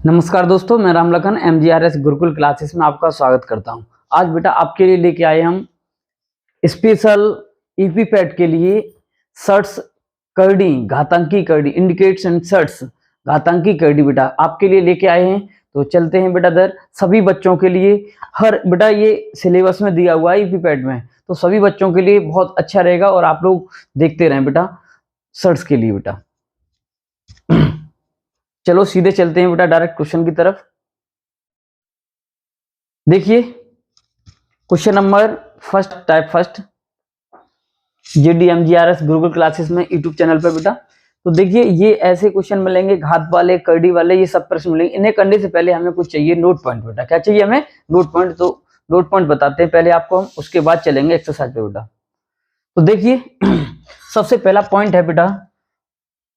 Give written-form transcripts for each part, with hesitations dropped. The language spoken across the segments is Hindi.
नमस्कार दोस्तों, मैं रामलखन MGRS गुरुकुल क्लासेस में आपका स्वागत करता हूं। आज बेटा आपके लिए लेके आए हम स्पेशल ईपीपैट के लिए सर्ट्स करड़ी, घातांकी करड़ी, इंडिकेट्स एंड सर्ट्स घातांकी करड़ी बेटा आपके लिए लेके आए हैं। तो चलते हैं बेटा दर सभी बच्चों के लिए। हर बेटा ये सिलेबस में दिया हुआ है ईपीपैट में, तो सभी बच्चों के लिए बहुत अच्छा रहेगा और आप लोग देखते रहें बेटा सर्ट्स के लिए बेटा। चलो सीधे चलते हैं बेटा डायरेक्ट क्वेश्चन की तरफ। देखिए question number first, type first, GDMGRS Gurukul classes में यूट्यूब चैनल पर बेटा। तो देखिए ये ऐसे क्वेश्चन मिलेंगे, घात वाले, करड़ी वाले, ये सब प्रश्न मिलेंगे। इन्हें करने से पहले हमें कुछ चाहिए नोट पॉइंट बेटा। क्या चाहिए हमें? Note point. तो नोट पॉइंट बताते हैं पहले आपको हम, उसके बाद चलेंगे एक्सरसाइज पे बेटा। तो देखिए सबसे पहला पॉइंट है बेटा,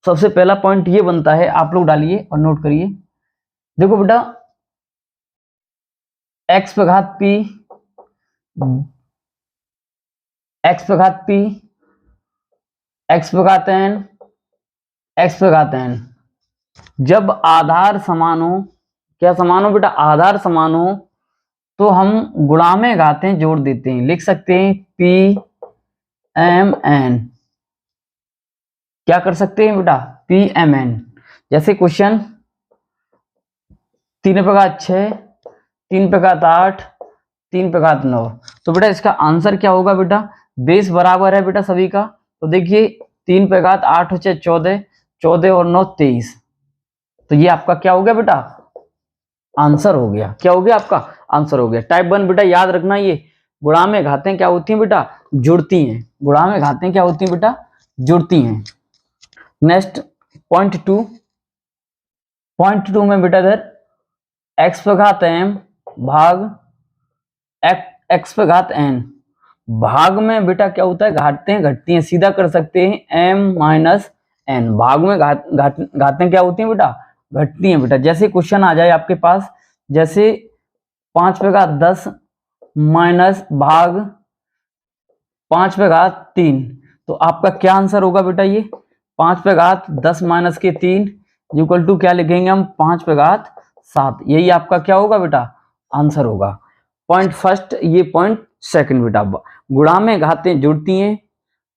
सबसे पहला पॉइंट ये बनता है, आप लोग डालिए और नोट करिए। देखो बेटा x पे घात p, x पे घात p, x पे घात n, x पे घात n जब आधार समान हो, क्या समान हो बेटा? आधार समान हो, तो हम गुणा में घातें जोड़ देते हैं, लिख सकते हैं p m n। क्या कर सकते हैं बेटा? p m n। जैसे क्वेश्चन 3 पे घात 6, 3 पे घात 8, 3 पे घात 9, तो बेटा इसका आंसर क्या होगा बेटा? बेस बराबर है बेटा सभी का। तो देखिए 3 पे घात 8 हो 14, 14 और 9 23, तो ये आपका क्या हो गया बेटा? आंसर हो गया। क्या हो गया? आपका आंसर हो गया। टाइप 1 बेटा याद रखना, ये गुणा में घातें क्या होती हैं बेटा? जुड़ती हैं। गुणा में घातें क्या होती हैं बेटा? जुड़ती हैं। नेक्स्ट पॉइंट 2, पॉइंट 2 में बेटा इधर x पे घात m भाग x पे घात n, भाग में बेटा क्या होता है? घातें घटती हैं, सीधा कर सकते हैं m माइनस n। भाग में घातें क्या होती हैं बेटा? घटती हैं बेटा। जैसे क्वेश्चन आ जाए आपके पास, जैसे 5 पे घात 10 माइनस भाग 5 पे घात 3, तो आपका क्या आंसर होगा बेटा? ये 5 पे घात 10 माइनस के 3 इक्वल टू क्या लिखेंगे हम? 5 पे घात 7। यही आपका क्या होगा बेटा? आंसर होगा। पॉइंट फर्स्ट, ये पॉइंट सेकंड बेटा। गुणा में घातें जुड़ती हैं,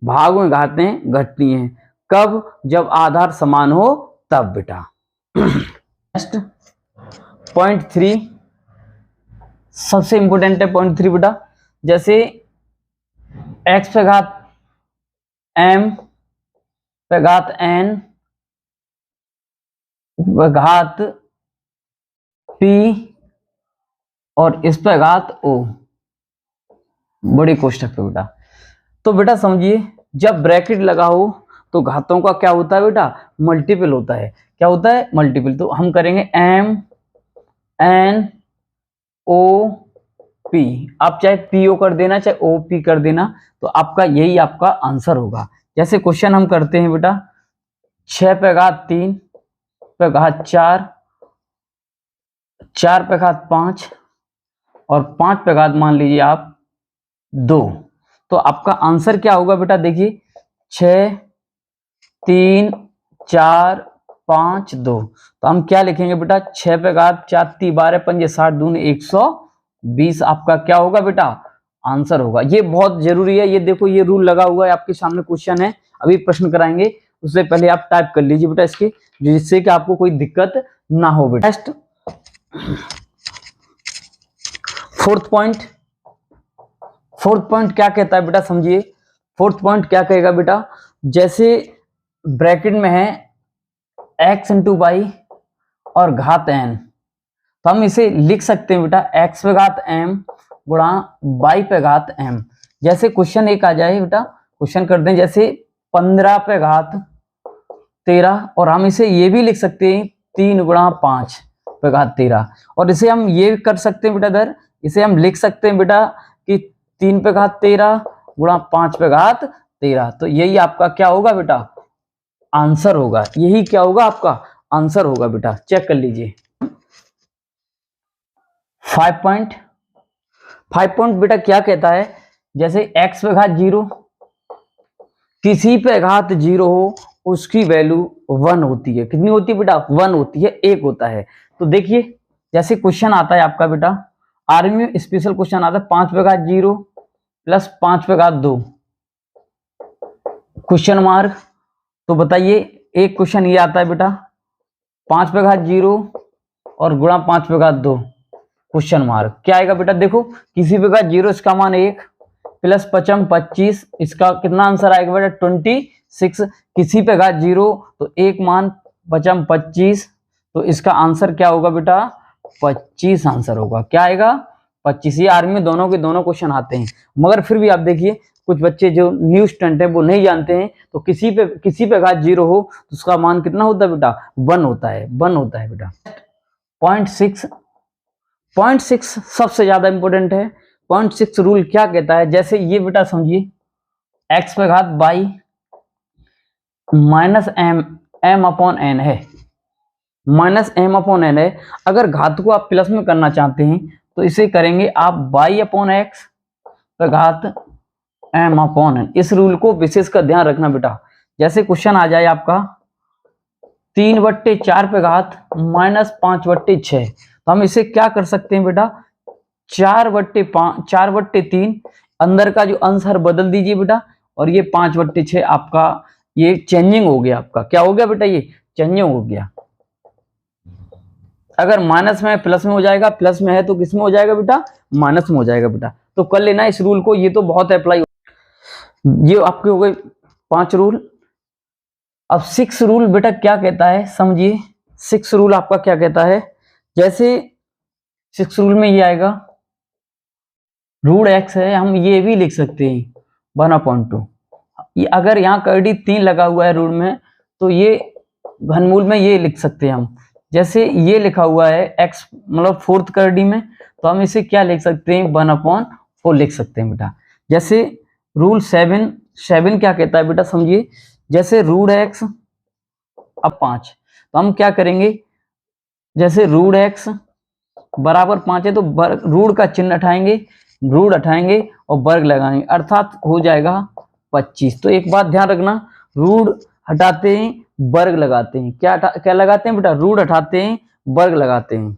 भाग में घातें घटती हैं। कब? जब आधार समान हो तब बेटा। नेक्स्ट पॉइंट 3, सबसे इंपोर्टेंट है पॉइंट 3 बेटा। जैसे x पे घात m पे घात n पे घात p और इस पे घात o, बड़े कोष्ठक पे बेटा। तो बेटा समझिए, जब ब्रैकेट लगा हो तो घातों का क्या होता है बेटा? मल्टीपल होता है। क्या होता है? मल्टीपल। तो हम करेंगे m n o p, आप चाहे po कर देना चाहे op कर देना, तो आपका यही आपका आंसर होगा। जैसे क्वेश्चन हम करते हैं बेटा, 6 पे घात 3 पे घात 4, 4 पे घात 5 और 5 पे घात मान लीजिए आप 2, तो आपका आंसर क्या होगा बेटा? देखिए 6 3 4 5 2, तो हम क्या लिखेंगे बेटा? 6 पे घात 4 3 12 5 60 दूनी 120, आपका क्या होगा बेटा? आंसर होगा। ये बहुत जरूरी है, ये देखो ये रूल लगा हुआ है आपके सामने, क्वेश्चन है, अभी प्रश्न कराएंगे, उससे पहले आप टाइप कर लीजिए बेटा इसके, जिससे कि आपको कोई दिक्कत ना हो बेटा। Next fourth point, fourth point क्या कहता है बेटा? समझिए फोर्थ पॉइंट क्या कहेगा बेटा। जैसे ब्रैकेट में है x इंटू वाई और घात n, तो हम इसे लिख सकते हैं बेटा x पे घात m गुणा y पे घात m। जैसे क्वेश्चन एक आ जाए बेटा, क्वेश्चन कर दें, जैसे 15 पे घात 13, और हम इसे ये भी लिख सकते हैं 3 गुणा 5 पे घात 13, और इसे हम ये कर सकते हैं बेटा इधर, इसे हम लिख सकते हैं बेटा कि 3 पे घात 13 गुणा 5 पे घात 13, तो यही आपका क्या होगा बेटा? आंसर होगा। यही क्या होगा? आपका आंसर होगा बेटा। चेक कर लीजिए। 5 पॉइंट, 5 पॉइंट बेटा क्या कहता है? जैसे x पे घात 0, किसी पे घात 0 हो उसकी वैल्यू 1 होती है। कितनी होती है बेटा? 1 होती है, 1 होता है। तो देखिए जैसे क्वेश्चन आता है आपका बेटा, आर्मी में स्पेशल क्वेश्चन आता है 5 पे घात 0 प्लस 5 पे घात 2 क्वेश्चन मार्क। तो बताइए एक क्वेश्चन ये आता है बेटा 5 पे घात 0 और गुणा 5 पे घात 2 क्वेश्चन मार्क। क्या आएगा बेटा? देखो किसी पे घात 0 इसका मान 1 प्लस 5 25, इसका कितना आंसर आएगा बेटा? 26। किसी पे घात 0 तो एक मान 5 25, तो इसका आंसर क्या होगा बेटा? 25 आंसर होगा। क्या आएगा? 25। ये आर्मी में दोनों के दोनों क्वेश्चन आते हैं। मगर फिर भी आप देखिए कुछ बच्चे जो न्यू स्टूडेंट है वो नहीं जानते हैं, तो किसी पे घात 0 हो तो उसका मान कितना होता है बेटा? 1 होता है, 1 होता है बेटा। पॉइंट सिक्स सबसे ज्यादा इंपॉर्टेंट है। 0.6 रूल क्या कहता है? जैसे ये बेटा समझिए x पे घात by minus m upon n है, माइनस एम अपॉन एन है। अगर घात को आप प्लस में करना चाहते हैं तो इसे करेंगे आप बाई अपॉन एक्स पे घात एम अपॉन एन। इस रूल को विशेष का ध्यान रखना बेटा। जैसे क्वेश्चन आ जाए आपका 3/4 पे घात माइनस 5/6, तो हम इसे क्या कर सकते हैं बेटा? 4/3 अंदर का जो आंसर बदल दीजिए बेटा, और ये 5/6 आपका ये चेंजिंग हो गया। आपका क्या हो गया बेटा? ये चेंजिंग हो गया। अगर माइनस में प्लस में हो जाएगा, प्लस में है तो किस में हो जाएगा बेटा? माइनस में हो जाएगा बेटा। तो कर लेना इस रूल को, ये तो बहुत अप्लाई। ये आपके हो गए 5 रूल। अब 6 रूल बेटा क्या कहता है समझिए। 6 रूल आपका क्या कहता है? जैसे 6 रूल में ये आएगा रूट एक्स है, हम ये भी लिख सकते हैं 1/2। ये अगर यहाँ करडी 3 लगा हुआ है रूट में, तो ये घनमूल में ये लिख सकते हैं हम। जैसे ये लिखा हुआ है x मतलब 4th करडी में, तो हम इसे क्या लिख सकते हैं? 1/4 लिख सकते हैं बेटा। जैसे रूल 7 क्या कहता है बेटा समझिए। जैसे रूट एक्स अब 5, तो हम क्या करेंगे? जैसे रूट एक्स बराबर 5 है तो रूट का चिन्ह हटाएंगे, रूट हटाएंगे और वर्ग लगाएंगे, अर्थात हो जाएगा 25। तो एक बात ध्यान रखना, रूट हटाते हैं वर्ग लगाते हैं। क्या लगाते हैं बेटा? रूट हटाते हैं वर्ग लगाते हैं।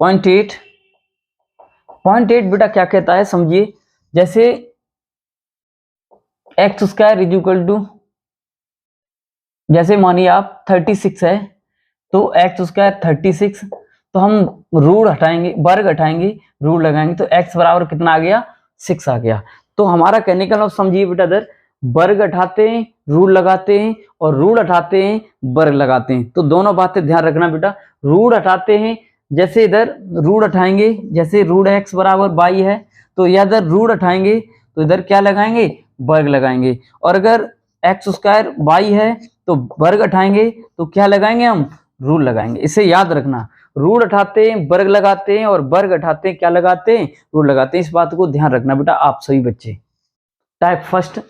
0.8 बेटा क्या कहता है समझिए। जैसे x² इज इक्वल टू, जैसे मानिए आप 36 है तो x² 36, तो हम रूट हटाएंगे वर्ग हटाएंगे रूट लगाएंगे, तो x बराबर कितना आ गया? 6 आ गया। तो हमारा कहने का मतलब समझिए बेटा, इधर वर्ग हटाते हैं रूट लगाते हैं और रूट हटाते हैं वर्ग लगाते हैं। तो दोनों बातें ध्यान रखना बेटा। रूट हटाते हैं, जैसे इधर रूट हटाएंगे, जैसे रूट x बराबर 22 है तो इधर रूट हटाएंगे तो इधर क्या लगाएंगे? वर्ग लगाएंगे। और अगर x² 22 है तो वर्ग हटाएंगे तो क्या लगाएंगे? हम रूट लगाएंगे। इसे याद रखना, रूट हटाते हैं वर्ग लगाते हैं और वर्ग हटाते हैं क्या लगाते हैं? रूट लगाते हैं। इस बात को ध्यान रखना बेटा आप सभी बच्चे। टाइप फर्स्ट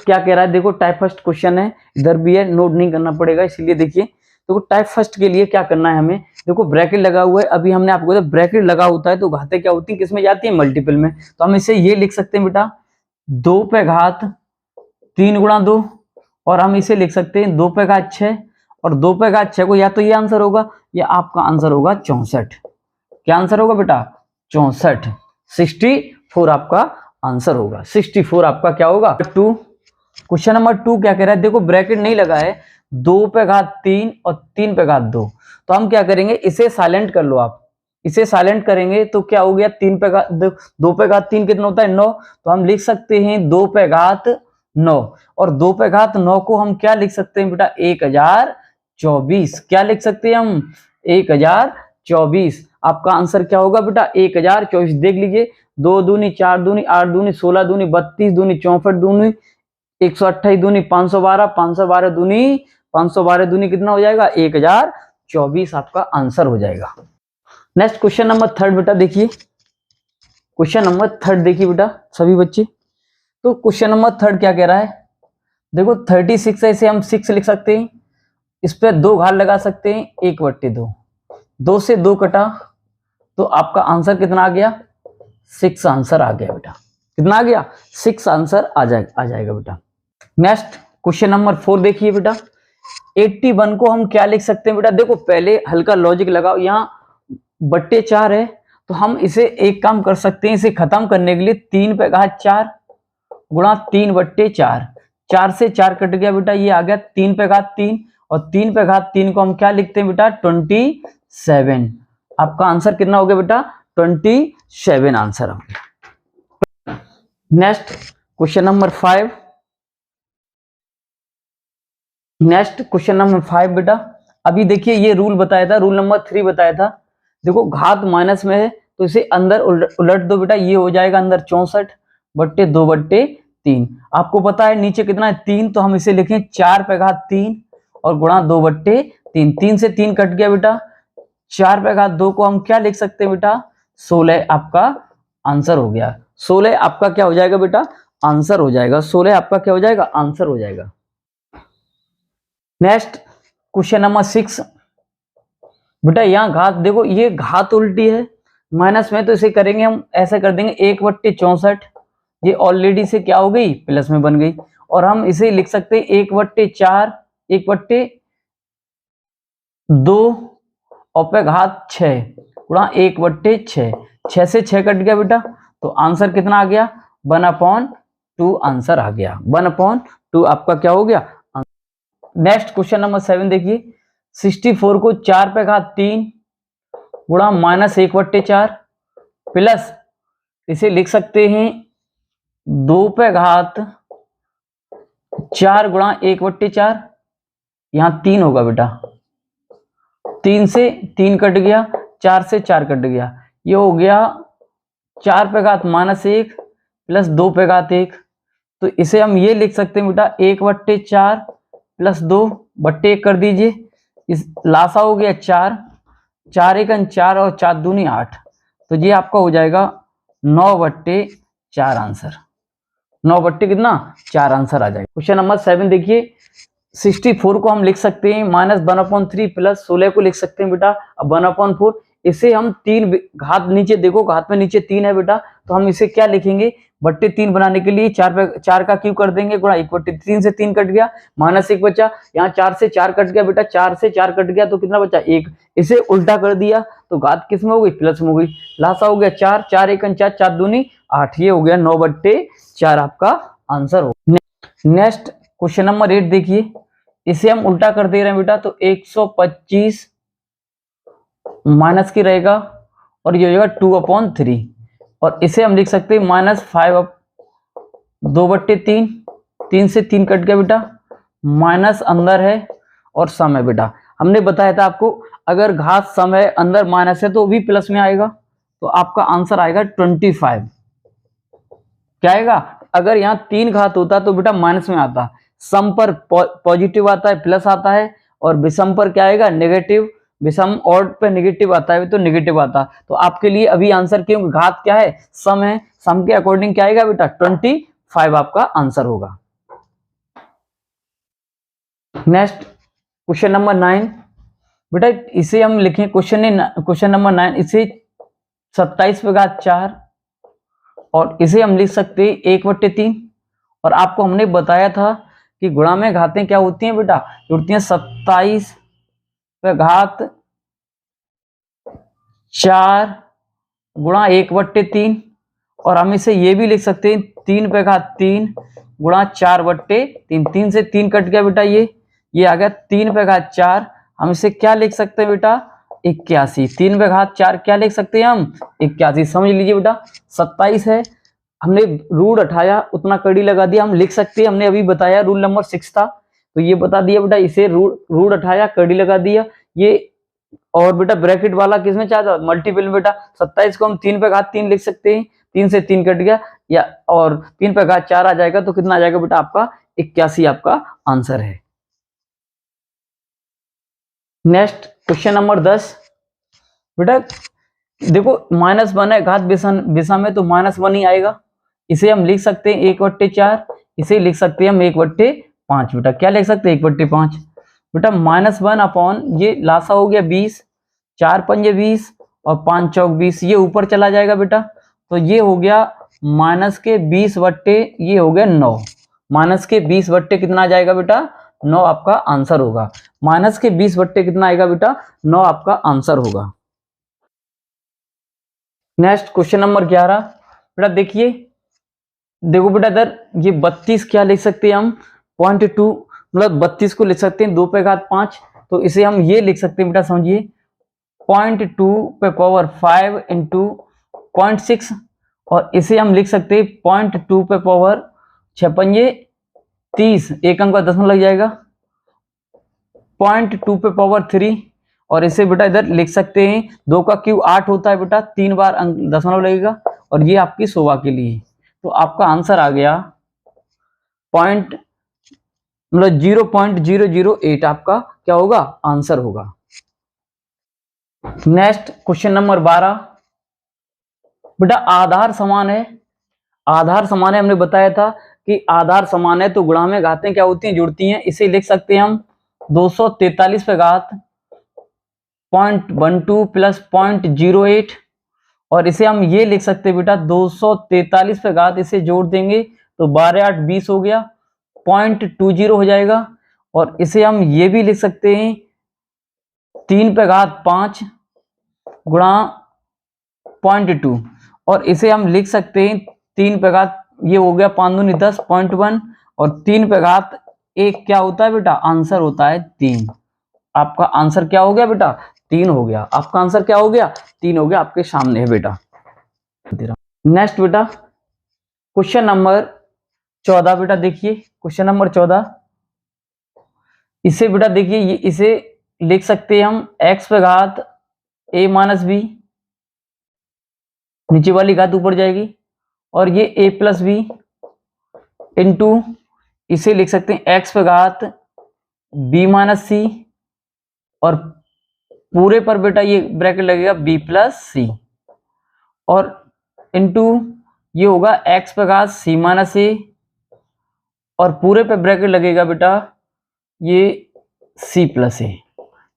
क्या कह रहा है? देखो टाइप फर्स्ट क्वेश्चन है, इधर भी है, नोट नहीं करना पड़ेगा, इसलिए देखिए। देखो टाइप फर्स्ट के लिए क्या करना है हमें। देखो ब्रैकेट लगा हुआ है, अभी हमने आपको बताया ब्रैकेट लगा होता है तो घातें क्या होती है? किसमें जाती है? मल्टीपल में। तो हम इसे ये लिख सकते हैं बेटा 2 पे घात 3 गुणा 2, और हम इसे लिख सकते हैं 2 पे घात 6, और 2 पे घात 6 को या तो ये आंसर होगा या आपका आंसर होगा 64। क्या आंसर होगा बेटा? 64। 64 आपका आंसर होगा। 64 आपका क्या होगा? 2। क्वेश्चन नंबर 2 क्या कह रहा है? देखो ब्रैकेट नहीं लगा है, 2 पे घात 3 और 3 पे घात 2, तो हम क्या करेंगे? इसे साइलेंट कर लो आप। इसे साइलेंट करेंगे तो क्या हो गया? 2 पे घात 3 कितना होता है? 9। तो हम लिख सकते हैं 2 पे घात 9, और 2 पे घात 9 को हम क्या लिख सकते हैं बेटा? 1024। क्या लिख सकते हैं हम? 1024। आपका आंसर क्या होगा बेटा? 1024। देख लीजिए, 2 दूनी 4 दूनी 8 दूनी 16 दूनी 32 दूनी 64 दूनी 128 दूनी 512 512 दूनी 512 दूनी कितना हो जाएगा? 1024 आपका आंसर हो जाएगा। नेक्स्ट क्वेश्चन नंबर 3 बेटा देखिए। क्वेश्चन नंबर 3 देखिए बेटा सभी बच्चे। तो क्वेश्चन नंबर 3 क्या कह रहा है? देखो 36 है, इसे हम 6 लिख सकते हैं, इस पर 2 घात लगा सकते हैं 1/2। 2 से 2 कटा तो आपका आंसर कितना आ गया? 6 आंसर आ गया बेटा। कितना आ गया? 6 आंसर आ जाएगा बेटा। नेक्स्ट क्वेश्चन नंबर 4 देखिए बेटा, 81 को हम क्या लिख सकते हैं बेटा, देखो पहले हल्का लॉजिक लगाओ, यहाँ बट्टे 4 है तो हम इसे एक काम कर सकते हैं, इसे खत्म करने के लिए 3 पे घात 4 गुणा 3/4, 4 से 4 कट गया बेटा, ये आ गया 3 पे घात 3, और 3 पे घात 3 को हम क्या लिखते हैं बेटा 27। आपका आंसर कितना हो गया बेटा 27 आंसर हो गया। Next question number 5, next question number 5 बेटा, अभी देखिए ये रूल बताया था, रूल नंबर 3 बताया था। देखो घात माइनस में है तो इसे अंदर उलट दो बेटा, ये हो जाएगा अंदर 64/2/3। आपको पता है नीचे कितना है 3, तो हम इसे लिखें 4 पे घात 3 और गुणा 2/3। 3 से 3 कट गया बेटा, 4 पे घात 2 को हम क्या लिख सकते हैं बेटा 16, आपका आंसर हो गया। 16 आपका क्या हो जाएगा बेटा आंसर हो जाएगा, 16 आपका क्या हो जाएगा आंसर हो जाएगा। नेक्स्ट क्वेश्चन नंबर 6 बेटा, यहाँ घात देखो, ये घात उल्टी है माइनस में, तो इसे करेंगे हम ऐसा कर देंगे 1/64, ये ऑलरेडी से क्या हो गई प्लस में बन गई, और हम इसे लिख सकते हैं 1/4 1/2 और पे घात 6 गुणा 1/6, 6 से 6 कट गया बेटा, तो आंसर कितना आ गया 1/2 आंसर आ गया, 1/2 आपका क्या हो गया। नेक्स्ट क्वेश्चन नंबर 7 देखिए, 64 को 4 पे घात 3 गुणा -1/4 प्लस इसे लिख सकते हैं 2 पे घात 4 गुणा 1/4, यहां 3 होगा बेटा, 3 से 3 कट गया, 4 से 4 कट गया, ये हो गया 4 पे घात -1 प्लस 2 पे घात 1, तो इसे हम ये लिख सकते हैं बेटा 1/4 प्लस 2/1 कर दीजिए, इस लासा हो गया 4, 4 1 4 और 4 दूनी 8, तो ये आपका हो जाएगा 9/4 आंसर, 9/कितना 4 आंसर आ जाएगा। क्वेश्चन नंबर 7 देखिए, 64 को हम लिख सकते हैं -1/3 प्लस 16 को लिख सकते हैं बेटा 1/4, इसे हम 3 घात नीचे देखो, घात में नीचे 3 है बेटा, तो हम इसे क्या लिखेंगे 3 बनाने के लिए 4 का क्यूब कर देंगे गुणा 1/3 से 3 कट गया, -1 बचा, यहाँ 4 से 4 कट गया बेटा, 4 से 4 कट गया तो कितना बचा 1, इसे उल्टा कर दिया तो घात किस में हो गई प्लस में हो गई, लासा हो गया 4, 4 1 4 4 दूनी 8, ये हो गया 9/4 आपका आंसर हो। नेक्स्ट क्वेश्चन नंबर 8 देखिए, इसे हम उल्टा कर दे रहे हैं बेटा, तो 125 माइनस की रहेगा और ये हो जाएगा 2/3, और इसे हम लिख सकते हैं -5 2/3, 3 से 3 कट गया बेटा, माइनस अंदर है और सम है बेटा, हमने बताया था आपको अगर घात सम है अंदर माइनस है तो भी प्लस में आएगा, तो आपका आंसर आएगा 25। क्या आएगा, अगर यहाँ 3 घात होता तो बेटा माइनस में आता, सम पर पॉजिटिव आता है प्लस आता है, और विषम पर क्या आएगा नेगेटिव, विषम ऑड पे नेगेटिव आता है तो नेगेटिव आता, तो आपके लिए अभी आंसर क्यों घात क्या है सम है, सम के अकॉर्डिंग क्या आएगा बेटा 25 आपका आंसर होगा। नेक्स्ट क्वेश्चन नंबर 9 बेटा, इसे हम लिखें क्वेश्चन नंबर 9, इसे 27 पे घात 4 और इसे हम लिख सकते हैं 1/3, और आपको हमने बताया था कि गुणा में घातें क्या होती हैं बेटा, जुड़ती हैं 27 पे घात 4 गुणा 1/3, और हम इसे ये भी लिख सकते हैं 3 पे घात 3 गुणा 4/3, 3 से 3 कट गया बेटा, ये आ गया 3 पे घात 4, हम इसे क्या लिख सकते हैं बेटा 81, 3 पे घात 4 क्या लिख सकते हैं हम 81, समझ लीजिए बेटा 27 है, हमने रूट हटाया उतना कड़ी लगा दिया, हम लिख सकते हैं, हमने अभी बताया रूल नंबर 6 था तो ये बता दिया बेटा, इसे रूट हटाया कड़ी लगा दिया, ये और बेटा ब्रैकेट वाला किसमें चाहता मल्टीपल में बेटा, 27 को हम 3 पे घात 3 लिख सकते हैं, 3 से 3 कट गया या और 3 पे घात 4 आ जाएगा तो कितना आ जाएगा बेटा आपका 81 आपका आंसर है। नेक्स्ट क्वेश्चन नंबर 10 बेटा, देखो -1 है घात दिशा में तो -1 ही आएगा, इसे हम लिख सकते हैं 1/4, इसे लिख सकते हैं हम 1/5 बेटा, क्या लिख सकते हैं 1/5 बेटा, -1 अपॉन ये लासा हो गया 20, 4 पंजे 20 और 5 चौक 20, ये ऊपर चला जाएगा बेटा, तो ये हो गया -20 ये हो गया 9, माइनस के 20 बट्टे कितना आ जाएगा बेटा 9 आपका आंसर होगा। माइनस के 20 बट्टे कितना आएगा बेटा 9 आपका आंसर होगा। नेक्स्ट क्वेश्चन नंबर 11 बेटा देखिए, देखो बेटा इधर ये 32 क्या लिख सकते हैं हम 0.2, मतलब 32 को लिख सकते हैं 2 पे घात 5, तो इसे हम ये लिख सकते हैं बेटा समझिए 0.2 पे पावर 5 इंटू 0.6, और इसे हम लिख सकते हैं 0.2 पे पावर 6 30, एक अंक का 10 लग जाएगा 0.2 पे पावर 3, और इसे बेटा इधर लिख सकते हैं 2 का क्यूब 8 होता है बेटा, 3 बार अंक दशमलव लगेगा, और ये आपकी शोभा के लिए। तो आपका आंसर आ गया पॉइंट मतलब 0.008 आपका क्या होगा आंसर होगा। नेक्स्ट क्वेश्चन नंबर 12 बेटा आधार समान है, आधार समान है, हमने बताया था कि आधार समान है तो गुणा में घातें क्या होती हैं जुड़ती हैं, इसे लिख सकते हैं हम 243 पे घात 0.12 प्लस 0.08, और इसे हम ये लिख सकते हैं बेटा 243 पे घात इसे जोड़ देंगे तो 12 8 20 हो गया 0.20 हो जाएगा, और इसे हम ये भी लिख सकते हैं 3 पे घात 5 गुणा 0.2, और इसे हम लिख सकते हैं 3 पे घात ये हो गया 5 दूनी 10 0.1, और 3 पे घात 1 क्या होता है बेटा आंसर होता है 3। आपका आंसर क्या हो गया बेटा 3 हो गया, आपका आंसर क्या हो गया 3 हो गया, आपके सामने है बेटा। नेक्स्ट बेटा क्वेश्चन नंबर 14 बेटा देखिए, क्वेश्चन नंबर 14 इसे बेटा देखिए ये इसे लिख सकते हैं हम x पे घात a माइनस बी, नीचे वाली घात ऊपर जाएगी, और ये a प्लस बी इंटू इसे लिख सकते हैं x पे घात b माइनस सी, और पूरे पर बेटा ये ब्रैकेट लगेगा b प्लस सी, और इंटू ये होगा x पे घात c माइनस ए, और पूरे पे ब्रैकेट लगेगा बेटा ये c प्लस ए।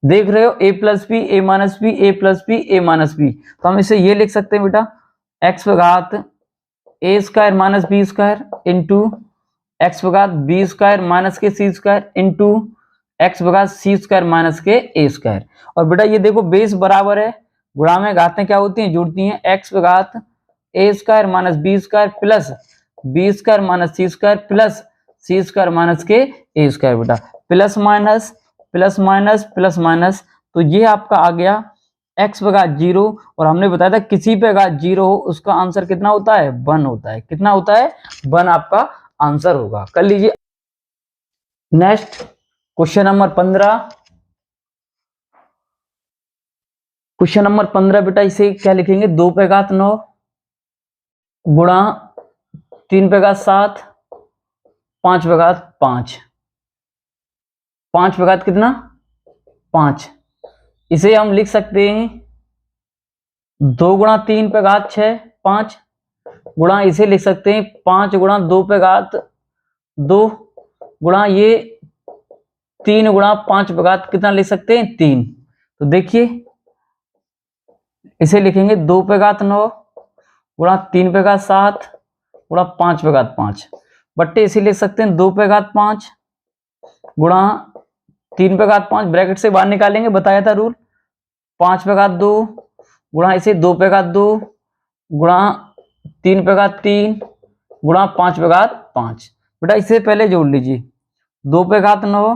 देख रहे हो a plus b a minus b a plus b a minus b, तो हम इसे ये लिख सकते हैं बेटा x पे घात a square minus b square into x पे घात बी स्क्वायर माइनस के सी स्क्वायर इंटू एक्स पे घात सी स्क्वायर माइनस के ए स्क्वायर, और बेटा ये देखो बेस बराबर है, गुणा में घातें क्या होती हैं जुड़ती हैं, एक्स पे घात a square minus b square plus b square minus c square plus c square minus के ए स्क्वायर, बेटा plus minus plus minus plus minus, तो ये आपका आ गया एक्स पे घात 0, और हमने बताया था किसी पे घात 0 हो उसका आंसर कितना होता है 1 होता है, कितना होता है 1 आपका आंसर होगा, कर लीजिए। Next question number 15, question number 15 बेटा इसे क्या लिखेंगे 2 पे घात 9 गुणा 3 पे घात 7 5 पे घात 5, 5 पे घात कितना 5, इसे हम लिख सकते हैं 2 गुणा 3 पे घात 6 5 गुणा इसे लिख सकते हैं 5 गुणा 2 पे घात 2 गुणा ये 3 गुणा 5 पे घात कितना लिख सकते हैं 3, तो देखिए इसे लिखेंगे 2 पे घात 9 गुणा 3 पे घात 7 गुणा 5 पे घात 5, बट्टे इसे लिख सकते हैं 2 पे घात 5 गुणा 3 पे घात 5, ब्रैकेट से बाहर निकालेंगे बताया था रूल, 5 पे घात 2 गुणा इसे 2 पे घात 2 गुणा 3 पे घात 3 गुणा 5 पे घात 5, बेटा इसे पहले जोड़ लीजिए 2 पे घात 9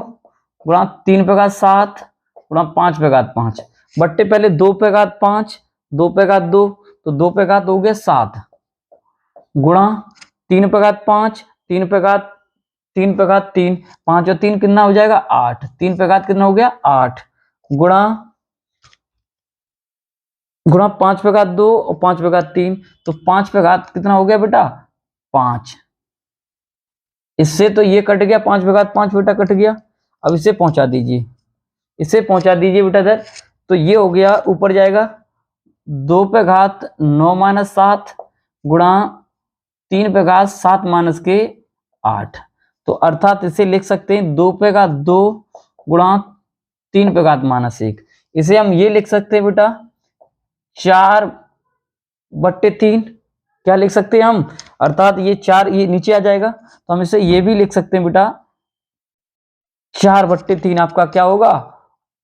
गुणा 3 पे घात 7 गुणा 5 पे घात 5, बट्टे पहले 2 पे घात 5 2 पे घात 2, तो 2 पे घात हो गया 7 गुणा 3 पे घात 5 3 पे घात 3 5 और 3 कितना हो जाएगा 8, 3 पे घात कितना हो गया 8 गुणा 5 पे घात 2 और 5 पे घात 3, तो 5 पे घात कितना हो गया बेटा 5, इससे तो ये कट गया 5 पे घात 5 बेटा कट गया, अब इसे पहुंचा दीजिए, इसे पहुंचा दीजिए बेटा इधर, तो ये हो गया ऊपर जाएगा 2 पे घात 9 माइनस 7 गुणा 3 पे घात 7 माइनस के 8, तो अर्थात इसे लिख सकते हैं 2 पे घात 2 गुणा 3 पे घात माइनस 1, इसे हम ये लिख सकते हैं बेटा 4/3, क्या लिख सकते हैं हम, अर्थात ये 4 ये नीचे आ जाएगा, तो हम इसे ये भी लिख सकते हैं बेटा 4/3 आपका क्या होगा,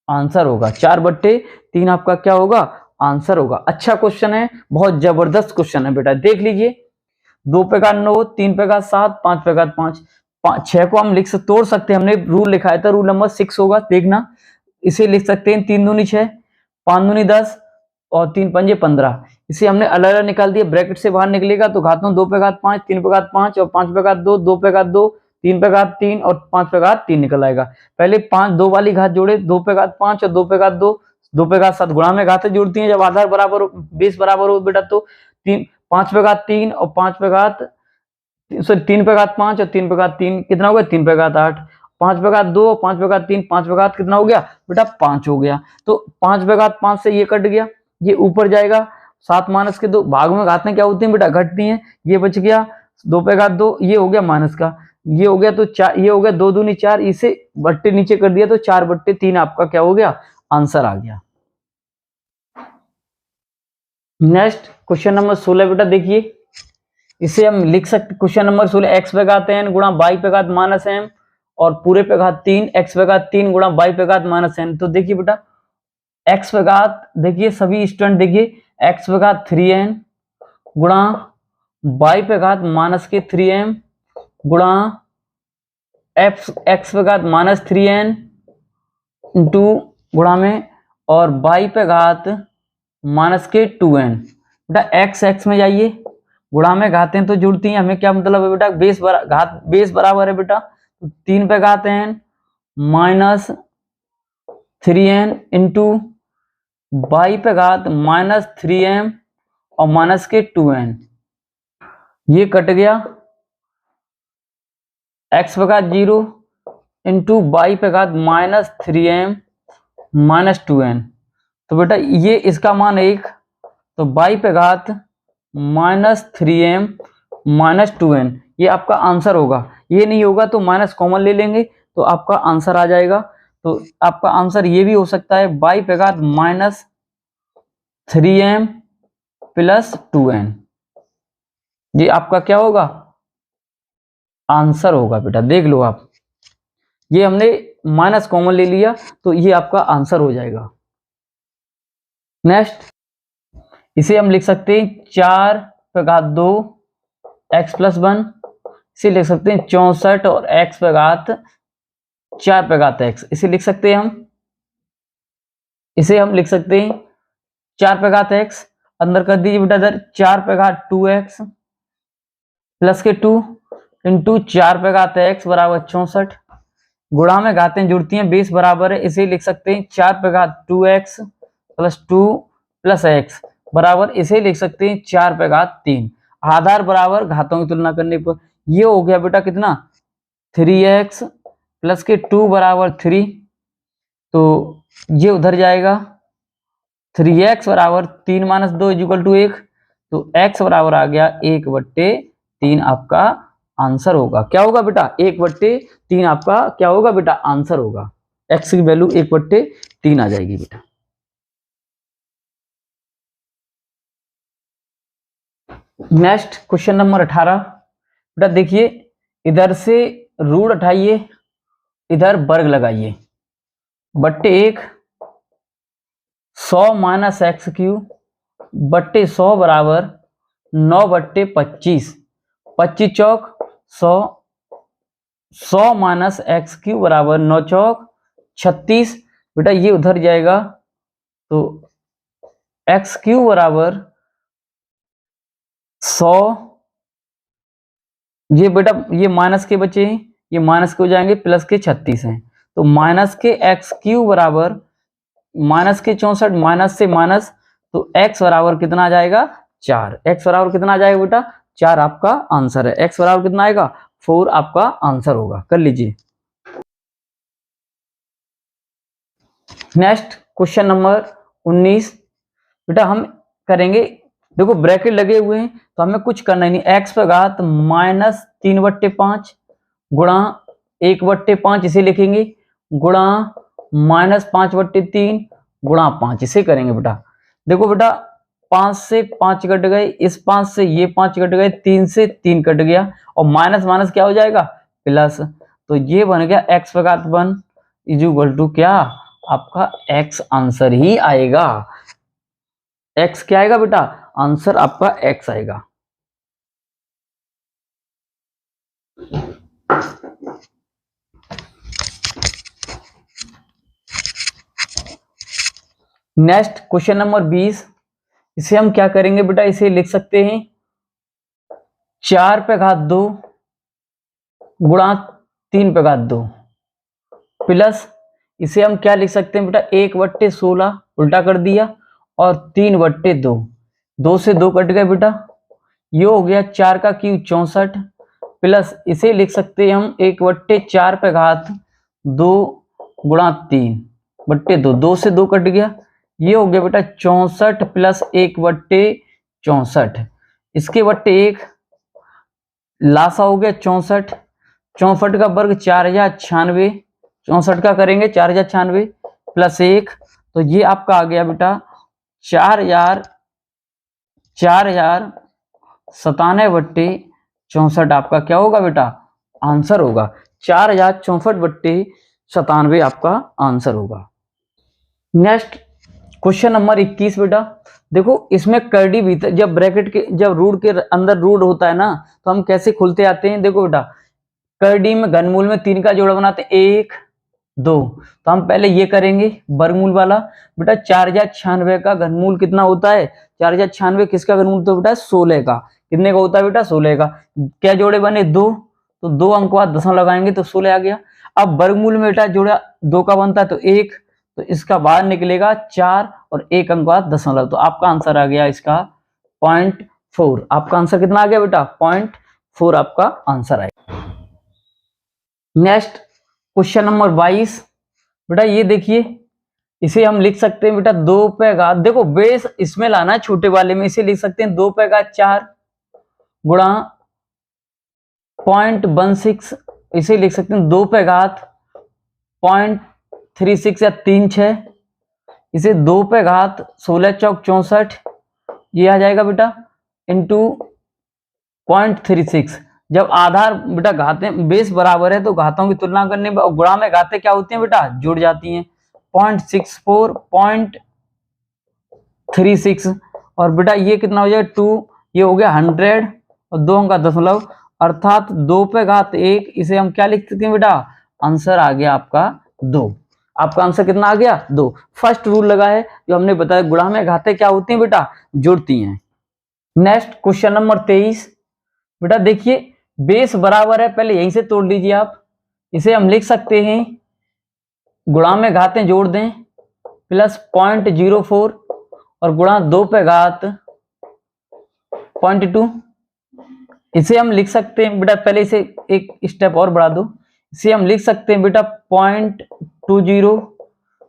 आंसर होगा। 4/3 आपका क्या होगा, आंसर होगा। अच्छा क्वेश्चन है, बहुत जबरदस्त क्वेश्चन है बेटा, देख लीजिए। 2 पे का 9, 3 पे का 7, 5 पे का 5, 6 को हम तोड़ सकते हैं, हमने रूल लिखा था, रूल नंबर 6 होगा, देखना। इसे लिख सकते हैं 3 दूनी 6, 5 दूनी 10 और 3 पंजे 15। इसे हमने अलग अलग निकाल दिया, ब्रैकेट से बाहर निकलेगा तो घातों 2 पे घात 5, 3 पे घात 5 और 5 पे घात 2, 2 पे घात 2, 3 पे घात 3 और 5 पे घात 3 निकल आएगा। पहले 5 2 वाली घात जोड़े, 2 पे घात 5 और 2 पे घात 2, 2 पे घात 7, गुणा में घातें जुड़ती हैं जब आधार बराबर हो, बेस बराबर हो बेटा, तो 5 पे घात 3 और 5 पे घात, सॉरी 3 पे घात 5 और 3 पे घात 3 कितना हो गया, 3 पे घात 8, 5 पे घात 2, 5 पे घात 3, 5 पे घात कितना हो गया बेटा, 5 हो गया। तो 5 पे घात 5 से ये कट गया, ये ऊपर जाएगा, 7 माइनस के 2 भाग में घातें क्या होती हैं बेटा, घटती हैं, ये बच गया 2 पे घात 2, ये हो गया माइनस का, ये हो गया तो 4, ये हो गया 2 दूनी 4, इसे बट्टे नीचे कर दिया तो 4/3 आपका क्या हो गया, आंसर आ गया। नेक्स्ट क्वेश्चन नंबर 16 बेटा देखिए, इसे हम लिख सकते, क्वेश्चन नंबर 16, एक्स पे घात n गुणा वाई पे घात -m और पूरे पे घात 3, एक्स पे घात 3 गुणा वाई पे घात -n। तो देखिए बेटा एक्स पे घात, देखिए सभी स्टूडेंट देखिए, एक्स पे घात 3n गुणा वाई पे घात -3m गुणा एक्स पे घात -3n इंटू गुणा में और वाई पे घात -2n। बेटा एक्स एक्स में जाइए, गुणा में घातें तो जुड़ती हैं, हमें क्या मतलब है बेटा, घात बेस बराबर है बेटा, तो 3 पे घात n -3n इंटू वाई पे घात -3m और -2n, ये कट गया, एक्स पे घात 0 इंटू वाई पे घात -3m -2n। तो बेटा ये इसका मान 1, तो वाई पे घात -3m -2n, ये आपका आंसर होगा। ये नहीं होगा तो माइनस कॉमन ले लेंगे तो आपका आंसर आ जाएगा। तो आपका आंसर ये भी हो सकता है, वाई पे घात -3m +2n, ये आपका क्या होगा, आंसर होगा बेटा, देख लो आप, ये हमने माइनस कॉमन ले लिया तो ये आपका आंसर हो जाएगा। नेक्स्ट इसे हम लिख सकते हैं 4 पे घात 2 x + 1, इसे लिख सकते हैं 64 और x पे घात 4 पे घात x, इसे लिख सकते हैं हम, इसे हम लिख सकते हैं 4 पे घात x, अंदर कर दीजिए बेटा इधर 4 पे घात 2x प्लस के 2 इंटू 4 पे घात x बराबर 64, गुणा में घातें जुड़ती हैं, बेस बराबर है, इसे लिख सकते हैं 4 पे घात 2x + 2 + x बराबर, इसे लिख सकते हैं 4 पे घात 3, आधार बराबर घातों की तुलना करने पर ये हो गया बेटा कितना, 3x प्लस के 2 बराबर 3, तो ये उधर जाएगा, 3x बराबर 3 - 2 = 1, तो x बराबर आ गया 1/3 आपका आंसर होगा। क्या होगा बेटा, 1/3 आपका क्या होगा बेटा, आंसर होगा, x की वैल्यू 1/3 आ जाएगी बेटा। नेक्स्ट क्वेश्चन नंबर 18 बेटा देखिए, इधर से रूट उठाइए, इधर वर्ग लगाइए, बट्टे 1 100 - x³ बट्टे 100 बराबर 9/25, 25 चौक 100, 100 - x³ बराबर 9 चौक 36, बेटा ये उधर जाएगा तो x³ बराबर 100, ये बेटा ये माइनस के बचे हैं, ये माइनस के हो जाएंगे, प्लस के 36 हैं, तो माइनस के x³ बराबर माइनस के 64, माइनस से माइनस, तो x बराबर कितना आ जाएगा, 4, x बराबर कितना आ जाएगा बेटा, 4 आपका आंसर है, x बराबर कितना आएगा, 4 आपका आंसर होगा, कर लीजिए। नेक्स्ट क्वेश्चन नंबर 19 बेटा हम करेंगे, देखो ब्रैकेट लगे हुए हैं तो हमें कुछ करना ही नहीं, x पे घात -3/5 गुणा 1/5 इसे लिखेंगे, गुणा -5/3 गुणा 5 इसे करेंगे बेटा। देखो बेटा 5 से 5 कट गए, इस 5 से ये 5 कट गए, 3 से 3 कट गया, और माइनस माइनस क्या हो जाएगा, प्लस। तो ये बन गया x पे घात 1 इज इक्वल टू क्या, आपका x आंसर ही आएगा। x क्या आएगा बेटा, आंसर आपका x आएगा। नेक्स्ट क्वेश्चन नंबर 20, इसे हम क्या करेंगे बेटा, इसे लिख सकते हैं 4 पे घात 2 गुणा 3 पे घात 2 प्लस, इसे हम क्या लिख सकते हैं बेटा, 1/16 उल्टा कर दिया और 3/2, 2 से 2 कट गए बेटा, ये हो गया 4 का क्यूब 64 प्लस, इसे लिख सकते हैं हम 1/4 पे घात 2 गुणा 3/2, 2 से 2 कट गया, ये हो गया बेटा 64 प्लस 1/64, इसके बट्टे 1 लासा हो गया 64, 64 का वर्ग 4096, 64 का करेंगे 4096 प्लस 1, तो ये आपका आ गया बेटा 4097/64 आपका क्या होगा बेटा, आंसर होगा। 4064/97 आपका आंसर होगा। नेक्स्ट क्वेश्चन नंबर 21 बेटा, देखो इसमें कर्ली भीतर, जब ब्रैकेट के, जब रूट के अंदर रूट होता है ना, तो हम कैसे खुलते आते हैं, देखो बेटा कर्ली में घनमूल में 3 का जोड़ा बनाते हैं, 1 2, तो हम पहले ये करेंगे वर्गमूल वाला। बेटा 4096 का घनमूल कितना होता है, 4096 किसका घनमूल, तो बेटा 16 का, कितने का होता है बेटा, 16 का। क्या जोड़े बने, 2, तो 2 अंक बाद दशमलव लगाएंगे तो 16 आ गया। अब वर्गमूल में बेटा जोड़ा 2 का बनता है तो 1, तो इसका बाहर निकलेगा 4 और 1 अंक बाद दशमलव, तो आपका आंसर आ गया इसका 0.4। आपका आंसर कितना आ गया बेटा, 0.4 आपका आंसर आएगा। नेक्स्ट क्वेश्चन नंबर 22 बेटा, ये देखिए इसे हम लिख सकते हैं बेटा 2 पे घात, देखो बेस इसमें लाना है छोटे वाले में, इसे लिख सकते हैं 2 पे घात 4 गुणा 0.16, इसे लिख सकते हैं 2 पे घात 0.36 या 36, इसे 2 पे घात 16 चौक 64, ये आ जाएगा बेटा इंटू 0.36। जब आधार बेटा घातें बेस बराबर है तो घातों की तुलना करने पर गुणा में घातें क्या होती हैं बेटा, जुड़ जाती हैं। 0.64 0.36 और बेटा ये कितना हो जाएगा 2, ये हो गया 100 और 2 अंक का दशमलव, अर्थात 2 पे घात 1, इसे हम क्या लिख सकते हैं बेटा, आंसर आ गया आपका 2। आपका आंसर कितना आ गया, 2। फर्स्ट रूल लगा है जो हमने बताया, गुणा में घातें क्या होती हैं बेटा, जुड़ती हैं। नेक्स्ट क्वेश्चन नंबर 23 बेटा, देखिए बेस बराबर है, पहले यहीं से तोड़ लीजिए आप, इसे हम लिख सकते हैं गुणा में घातें जोड़ दें प्लस 0.04 और गुणा 2 पे घात 0.2, इसे हम लिख सकते हैं बेटा, पहले इसे एक स्टेप और बढ़ा दो, इसे हम लिख सकते हैं बेटा 0.20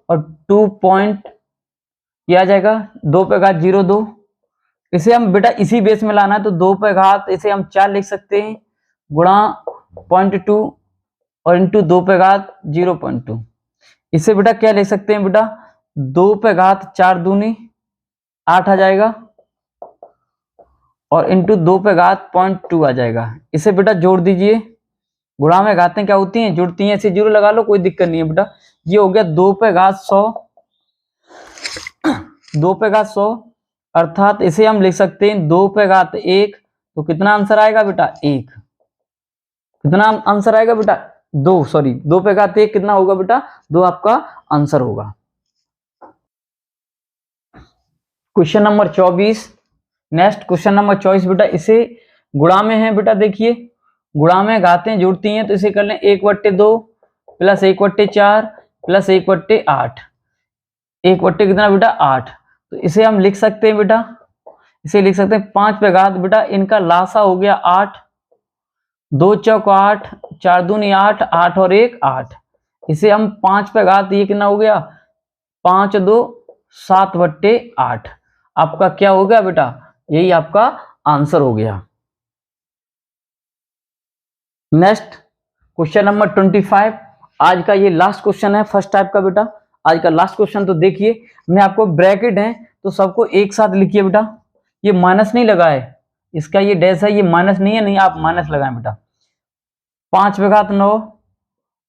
और 2 ये आ जाएगा 2 पे घात 02, इसे हम बेटा इसी बेस में लाना है तो 2 पे घात, इसे हम 4 लिख सकते हैं गुणा 0.2 और इंटू 2 पे घात 0.2, इसे बेटा क्या लिख सकते हैं बेटा, 2 पे घात 4 दूनी 8 आ जाएगा और इंटू 2 पे घात 0.2 आ जाएगा। इसे बेटा जोड़ दीजिए, गुणा में घातें क्या होती हैं, जुड़ती हैं, इसे 0 लगा लो, कोई दिक्कत नहीं है बेटा। ये हो गया 2 पे घात 100, 2 पे घात 100, अर्थात इसे हम लिख सकते हैं 2 पे घात 1, तो कितना आंसर आएगा बेटा, 1। कितना आंसर आएगा बेटा, 2, सॉरी 2 पे घात 1 कितना होगा बेटा, 2 आपका आंसर होगा। Question number 24, next question number 24 बेटा, इसे गुणा में है बेटा, देखिए गुणा में घातें जुड़ती हैं तो इसे कर लें 1/2 प्लस 1/4 प्लस 1/8, 1/, कितना बेटा 8, तो इसे हम लिख सकते हैं बेटा, इसे लिख सकते हैं 5 पे घात, बेटा इनका लासा हो गया 8, 2 चौक 8, 4 दूनी 8, 8 और 1 8, इसे हम 5 पे घात, ये कितना हो गया 5 2 7/8, आपका क्या हो गया बेटा, यही आपका आंसर हो गया। नेक्स्ट क्वेश्चन नंबर 25, आज का ये लास्ट क्वेश्चन है फर्स्ट टाइप का बेटा, आज का लास्ट क्वेश्चन। तो देखिए मैं आपको ब्रैकेट है तो सबको एक साथ लिखिए बेटा। ये माइनस नहीं लगा है, इसका ये डैश है, ये माइनस नहीं है, नहीं आप माइनस लगाएं बेटा। 5 पे घात 9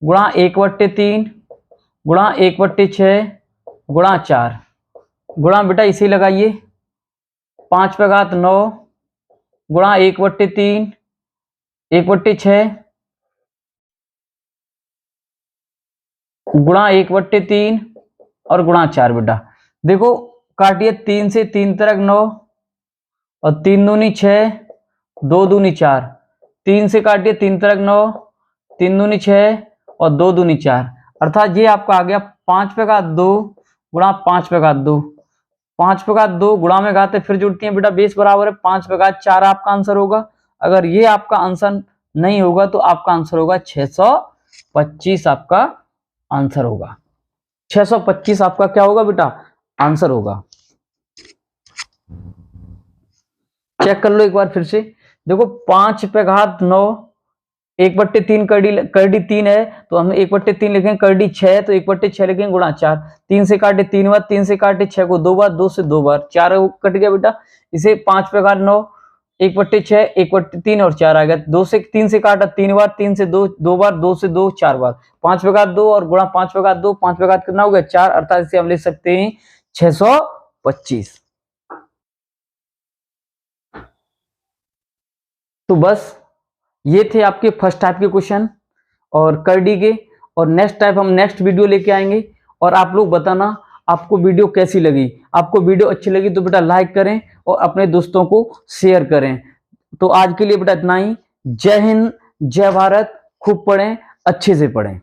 गुणा 1/3 गुणा 1/6 गुणा 4 गुणा बेटा इसे लगाइए। 5 पे घात 9 गुणा 1/3 1/6 गुणा 1/3 और गुणा 4 बेटा। देखो काटिए, 3 से 3 तरक 9 और 3 दूनी 6 2 दूनी 4, 3 से काटिए 3 तरक 9 3 दूनी 6 और 2 दूनी 4, अर्थात ये आपका आ गया 5 पे घात 2 गुणा 5 पे घात 2। 5 पे घात 2 गुणा में घाते फिर जुड़ती है बेटा, बेस बराबर है 5 पे घात 4 आपका आंसर होगा। अगर ये आपका आंसर नहीं होगा तो आपका आंसर होगा 625 आपका आंसर होगा। 625 आपका क्या होगा बेटा, आंसर होगा। चेक कर लो एक बार फिर से। देखो 5 पे घात 9 1/3 करड़ी 3 है तो हम 1/3 लिखेंगे, करड़ी 6 है तो 1/6 लिखेंगे गुणा 4। 3 से काटे 3 बार, 3 से काटे 6 को 2 बार, 2 से 2 बार, 4 कट गया बेटा। इसे 5 पे घात 9 1/6 1/3 और 4 आ गया। 2 से 3 से काटा 3 बार, 3 से 2 2 बार, 2 से 2 4 बार, 5 पे घात 2 और गुणा 5 पे घात 2, 5 पे घात कितना हो गया 4, अर्थात इसे हम लिख सकते हैं 625। तो बस ये थे आपके फर्स्ट टाइप के क्वेश्चन और करडी के। और नेक्स्ट टाइप हम नेक्स्ट वीडियो लेके आएंगे। और आप लोग बताना आपको वीडियो कैसी लगी। आपको वीडियो अच्छी लगी तो बेटा लाइक करें और अपने दोस्तों को शेयर करें। तो आज के लिए बेटा इतना ही। जय हिंद, जय भारत, खूब पढ़ें, अच्छे से पढ़ें।